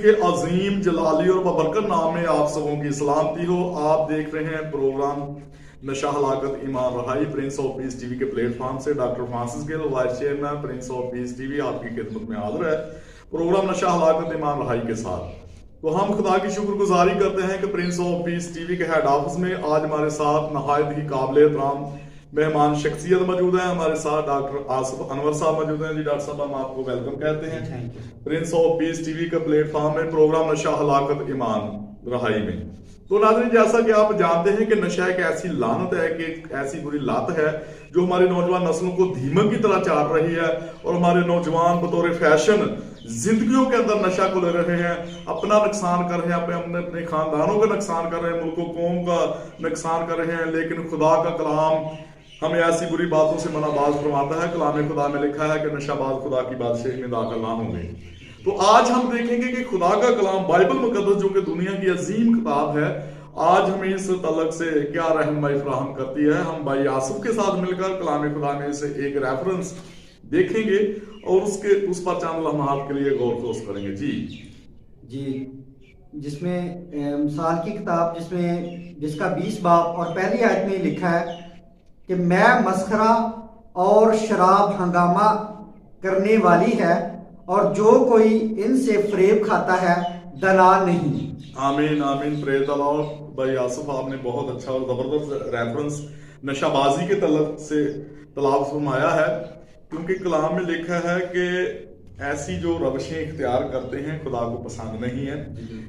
के अजीम जलाली और बबरकत नाम में आप सबों की सलामती हो। आप देख रहे हैं प्रोग्राम नशा हलाकत ईमान रहाई प्रिंस ऑफ पीस टीवी के प्लेटफॉर्म से। Doctor Francis Gill vice chairman Prince of peace TV आपकी खिदमत में हाजिर है प्रोग्राम नशा हलाकत ईमान रहाई के साथ। तो हम खुदा की शुक्रगुजारी करते हैं कि प्रिंस ऑफ पीस टीवी के हेड ऑफिस में आज हमारे साथ नहायत ही काबिल एहतराम मेहमान शख्सियत मौजूद हैं। हमारे साथ डॉक्टर आसिफ अनवर साहब मौजूद हैं। जी डॉक्टर साहब, हम आपको वेलकम कहते हैं प्रिंस ऑफ पीस टीवी का प्लेटफॉर्म में प्रोग्राम नशा हलाकत ईमान रहाई में। तो नाज़रीन, जैसा कि आप जानते हैं कि नशा एक ऐसी लानत है कि एक ऐसी बुरी लत है जो हमारी नौजवान नस्लों को दीमक की तरह चाट रही है और हमारे नौजवान बतौर फैशन जिंदगियों के अंदर नशा को ले रहे हैं, अपना नुकसान कर रहे हैं, अपने खानदानों का नुकसान कर रहे हैं, मुल्क कौम का नुकसान कर रहे हैं। लेकिन खुदा का कलाम हमें ऐसी बुरी बातों से मनाबाज फरमाता है। कलाम खुदा में लिखा है कि नशाबाज खुदा की बादशाही में दाखिल ना होंगे। तो आज हम देखेंगे कि खुदा का कलाम बाइबल मुकद्दस जो कि दुनिया की अजीम किताब है, आज हमें इस तलक से क्या रहनुमाई फराहम करती है। हम भाई आसिफ के साथ मिलकर कलाम खुदा में से एक रेफरेंस देखेंगे और उस पर चंद लम्हात के लिए गौर खोज करेंगे। जी, जिसमें मिसाल की किताब जिसका 20 बाब और पहली आयत में लिखा है कि मैं मस्खरा और शराब हंगामा करने वाली है और जो कोई इनसे फरेब खाता है दलाल नहीं। आमीन आमीन, प्रेज द लॉर्ड। भाई आसिफ, आपने बहुत अच्छा और जबरदस्त रेफरेंस नशाबाजी के तलब से तलाब फरमाया है, क्योंकि कलाम में लिखा है कि ऐसी जो रवशें इख्तियार करते हैं खुदा को पसंद नहीं है।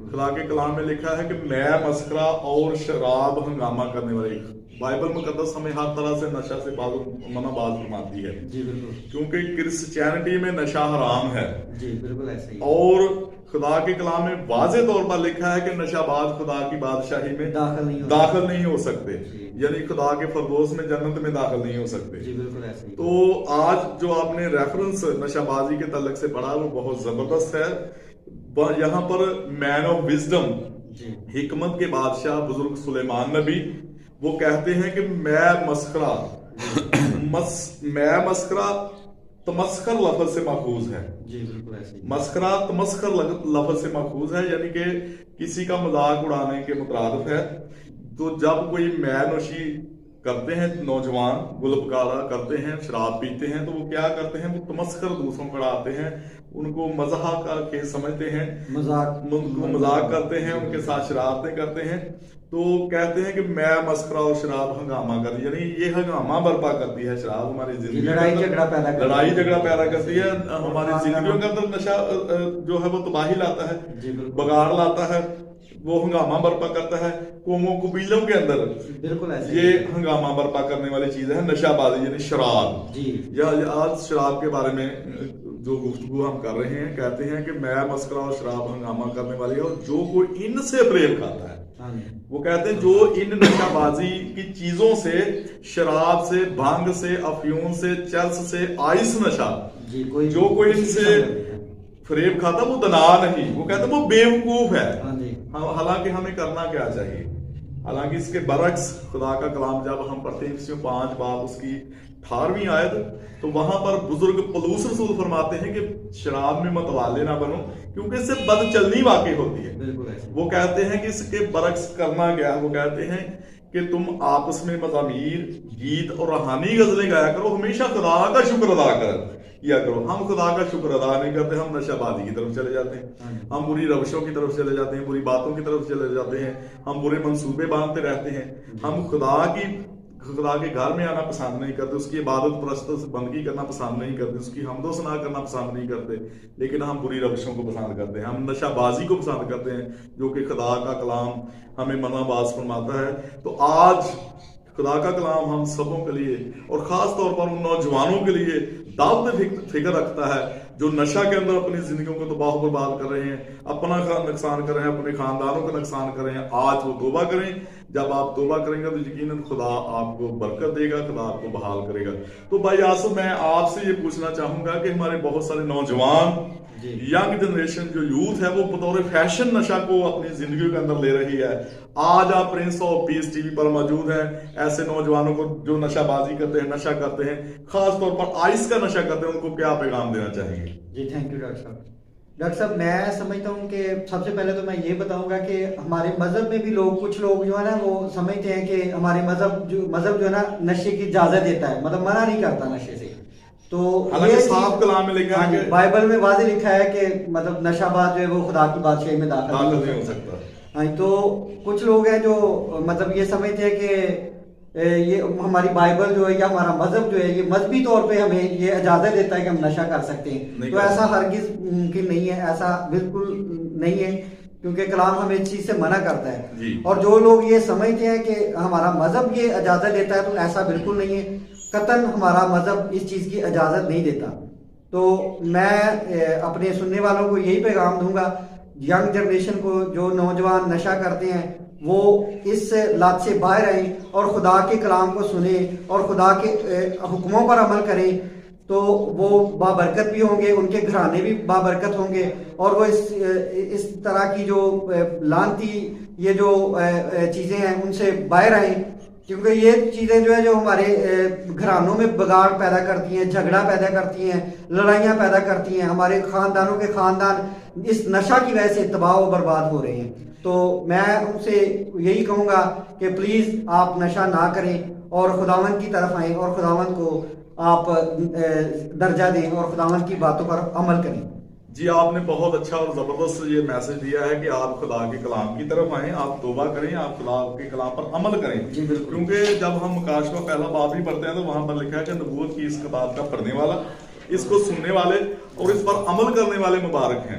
खुदा के कलाम में लिखा है कि मैं मस्करा और शराब हंगामा करने वाली। बाइबल मुकद्दस हमें हर तरह से नशा से मनाबाज फरमाती है। जी बिल्कुल, क्योंकि क्रिश्चियनिटी में नशा हराम है। जी बिल्कुल ऐसे ही। और खुदा के कलाम में वाज़े तौर पर लिखा है कि नशाबाज खुदा की बादशाही में दाखिल नहीं हो सकते, यानी खुदा के फरदौस में जन्नत में दाखिल नहीं हो सकते। जी बिल्कुल ऐसे ही। तो आज जो आपने रेफरेंस नशाबाजी के तल्लक से पढ़ा वो बहुत जबरदस्त है। यहाँ पर मैन ऑफ विजडम, हिकमत के बादशाह बुजुर्ग सुलेमान नबी, वो कहते हैं कि मैं मस्करा तमस्कर लफ्ज से माखूज है। जी बिल्कुल ऐसे। मस्करा तमस्कर लफ्ज से माखूज है, यानी कि किसी का मजाक उड़ाने के मुतरादिफ है। तो जब कोई मैनोशी करते हैं, नौजवान गुलबकारा करते हैं, शराब पीते हैं, तो वो क्या करते हैं, वो तमस्कर दूसरों को उड़ाते हैं, उनको मजाक का केस समझते हैं, मजाक करते हैं, उनके साथ शरारतें करते हैं। तो कहते हैं कि मैं मस्करा और शराब हंगामा कर, यानी ये हंगामा बर्पा करती है शराब हमारी जिंदगी, लड़ाई झगड़ा पैदा करती है हमारी जिंदगियों के अंदर। नशा जो है वो तबाही लाता है, बगाड़ लाता है, वो हंगामा बर्पा करता है कौमों कबीलों के अंदर। बिल्कुल ऐसे। ये हंगामा बर्पा करने वाली चीज है नशाबाजी, यानी शराब। या आज शराब के बारे में जो गुफ्तगू हम कर रहे हैं, कहते हैं कि मैं मस्करा और शराब हंगामा करने वाली है और जो कोई इनसे फरेब खाता है, वो कहते हैं जो इन नशाबाजी की चीजों से, शराब से, भांग से, अफयूम से, चर्स से, आइस नशा, जो कोई इनसे फरेब खाता वो दना नहीं, वो कहते हैं वो बेवकूफ है। हालांकि हमें करना क्या चाहिए? हालांकि इसके बरक्स खुदा का कलाम जब हम पढ़ते हैं 5 बाब उसकी 18वीं आयत, तो वहां पर बुजुर्ग पलूस रसूल फरमाते हैं कि शराब में मतवाले ना बनो, क्योंकि इससे बदचलनी वाकई होती है। वो कहते हैं कि इसके बरक्स करना क्या है? वो कहते हैं कि तुम आपस में मज़ामीर, गीत और रूहानी गजलें गाया करो, हमेशा खुदा का शुक्र अदा किया करो। हम खुदा का शुक्र अदा नहीं करते, हम नशाबाजी की तरफ चले जाते हैं, हम बुरी रवशों की तरफ चले जाते हैं, बुरी बातों की तरफ चले जाते हैं, हम बुरे मंसूबे बांधते रहते हैं। हम खुदा के घर में आना पसंद नहीं करते, उसकी इबादत परस्त बंदगी करना पसंद नहीं करते, उसकी हमदो सना करना पसंद नहीं करते, लेकिन हम बुरी रवशों को पसंद करते हैं, हम नशाबाजी को पसंद करते हैं, जो कि खुदा का कलाम हमें मनाबाज फरमाता है। तो आज खुदा का कलाम हम सबों के लिए और खास तौर पर उन नौजवानों के लिए दावत फिक्र रखता है जो नशा के अंदर अपनी जिंदगियों को तबाह बर्बाद कर रहे हैं, अपना नुकसान कर रहे हैं, अपने खानदानों का नुकसान कर रहे हैं। आज वो तौबा करें। जब आप तौबा करेंगे तो यकीनन खुदा आपको बरकत देगा, खुदा आपको बहाल करेगा। तो भाई आसिफ, मैं आपसे ये पूछना चाहूंगा कि हमारे बहुत सारे नौजवान, यंग जनरेशन जो यूथ है, वो बतौर फैशन नशा को अपनी जिंदगी के अंदर ले रही है। आज आप प्रिंस ऑफ पीस टीवी पर मौजूद हैं। ऐसे नौजवानों को जो नशाबाजी करते हैं, नशा करते हैं, खास तौर पर आइस का नशा करते हैं, उनको क्या पैगाम देना चाहेंगे? जी थैंक यू डॉक्टर साहब। ڈاکٹر صاحب میں سمجھتا ہوں کہ سب سے پہلے تو میں یہ بتاؤں گا کہ ہمارے مذہب میں بھی کچھ لوگ جو ہے نا وہ سمجھتے ہیں کہ ہمارے مذہب جو ہے نا نشے کی اجازت دیتا ہے، مطلب منع نہیں کرتا نشے سے. تو یہ صاف کلام میں لکھا ہے کہ بائبل میں واضح لکھا ہے کہ مطلب نشہ باز جو ہے وہ خدا کی بادشاہی میں داخل نہیں ہو سکتا. ہاں تو کچھ لوگ ہیں جو مطلب یہ سمجھتے ہیں کہ یہ ہماری بائبل جو ہے یا ہمارا مذہب جو ہے یہ مذہبی طور پہ ہمیں یہ اجازت دیتا ہے کہ ہم نشہ کر سکتے ہیں. تو ایسا ہرگز ممکن نہیں ہے، ایسا بالکل نہیں ہے، کیونکہ کلام ہمیں اس چیز سے منع کرتا ہے. اور جو لوگ یہ سمجھتے ہیں کہ ہمارا مذہب یہ اجازت دیتا ہے تو ایسا بالکل نہیں ہے، قطعاً ہمارا مذہب اس چیز کی اجازت نہیں دیتا. تو میں اپنے سننے والوں کو یہی پیغام دوں گا، ینگ جنریشن کو، جو نوجوان نشہ کرتے ہیں وہ اس لات سے باہر آئیں اور خدا کے کلام کو سنیں اور خدا کے حکموں پر عمل کریں، تو وہ بابرکت بھی ہوں گے، ان کے گھرانے بھی بابرکت ہوں گے، اور وہ اس طرح کی جو لعنتی یہ جو چیزیں ہیں ان سے باہر آئیں. کیونکہ یہ چیزیں جو ہے جو ہمارے گھرانوں میں بگاڑ پیدا کرتی ہیں، جھگڑا پیدا کرتی ہیں، لڑائیاں پیدا کرتی ہیں، ہمارے خاندانوں کے خاندان اس نشہ کی وجہ سے تباہ و برباد ہو رہے ہیں. تو میں ان سے یہی کہوں گا کہ پلیز آپ نشہ نہ کریں اور خداوند کی طرف آئیں اور خداوند کو آپ درجہ دیں اور خداوند کی باتوں پر عمل کریں. جی آپ نے بہت اچھا اور زبردست یہ میسج دیا ہے کہ آپ خدا کے کلام کی طرف آئیں، آپ توبہ کریں، آپ خدا کے کلام پر عمل کریں. کیونکہ جب ہم مکاشفہ پہلا باب بھی پڑھتے ہیں تو وہاں پر لکھا ہے کہ نبوت کی اس کتاب کا پڑھنے والا، اس کو سننے والے اور اس پر عمل کرنے والے مبارک ہیں.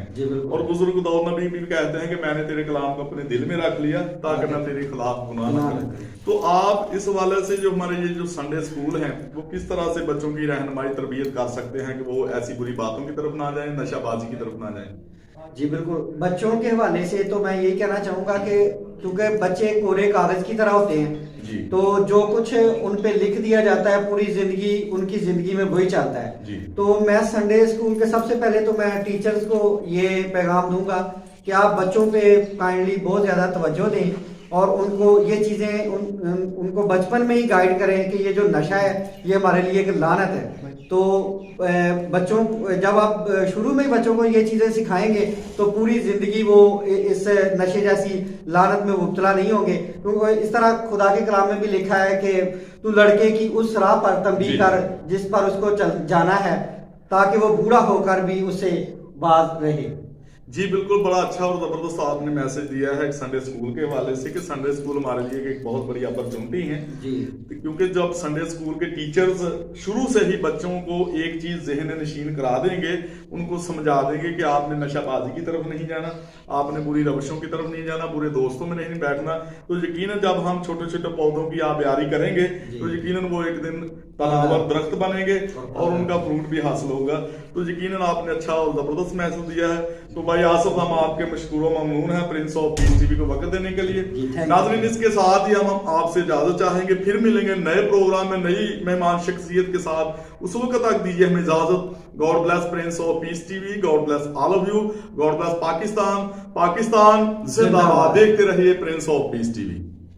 اور بزرگ دور نبی بھی کہتے ہیں کہ میں نے تیرے کلام کو اپنے دل میں رکھ لیا تاکہ میں تیرے خلاف گناہ نہ کروں. تو آپ اس حوالے سے جو ہمارے یہ جو سنڈے اسکول ہیں وہ کس طرح سے بچوں کی رہنمائی تربیت کر سکتے ہیں کہ وہ ایسی بری باتوں کی طرف نہ جائیں، نشہ بازی کی طرف نہ جائیں؟ جی بالکل، بچوں کے حوالے سے تو میں یہی کہنا چاہوں گا کہ کیونکہ بچے کورے کاغذ کی طرح ہوتے ہیں، تو جو کچھ ان پہ لکھ دیا جاتا ہے پوری زندگی ان کی زندگی میں وہی چلتا ہے. تو میں سنڈے اسکول کے سب سے پہلے تو میں ٹیچرز کو یہ پیغام دوں گا کہ آپ بچوں پہ کائنڈلی بہت زیادہ توجہ دیں اور ان کو یہ چیزیں ان کو بچپن میں ہی گائیڈ کریں کہ یہ جو نشہ ہے یہ ہمارے لیے ایک لعنت ہے. تو بچوں جب آپ شروع میں بچوں کو یہ چیزیں سکھائیں گے تو پوری زندگی وہ اس نشے جیسی لعنت میں مبتلا نہیں ہوں گے. کیونکہ اس طرح خدا کے کلام میں بھی لکھا ہے کہ تو لڑکے کی اس راہ پر تنبیہ کر جس پر اس کو جانا ہے تاکہ وہ بوڑھا ہو کر بھی اس سے باز رہے. جی بالکل، بڑا اچھا اور زبردست آپ نے میسج دیا ہے سنڈے اسکول کے حوالے سے کہ سنڈے اسکول ہمارے لیے ایک بہت بڑی اپرچونٹی ہے. کیونکہ جب سنڈے اسکول کے ٹیچرز شروع سے ہی بچوں کو ایک چیز ذہن نشین کرا دیں گے، ان کو سمجھا دیں گے کہ آپ نے نشہ بازی کی طرف نہیں جانا، آپ نے بری روشوں کی طرف نہیں جانا، برے دوستوں میں نہیں بیٹھنا، تو یقیناً جب ہم چھوٹے چھوٹے پودوں کی آبیاری کریں گے تو یقیناً وہ ایک دن تناور درخت بنیں گے اور ان کا فروٹ بھی حاصل ہوگا. تو یقیناً آپ نے اچھا اور زبردست میسج دیا ہے. تو بھائی آصف، ہم آپ کے مشکور و ممنون ہیں prince of peace T V کو وقت دینے کے لیے. ناظرین، اس کے ساتھ ہی ہم آپ سے اجازت چاہیں گے، پھر ملیں گے نئے پروگرام میں نئی مہمان شخصیت کے ساتھ. اس وقت تک دیجیے ہمیں اجازت. God bless prince of peace T V, God bless all of you, God bless Pakistan. Pakistan زندہ باد. دیکھتے رہیے prince of peace T V.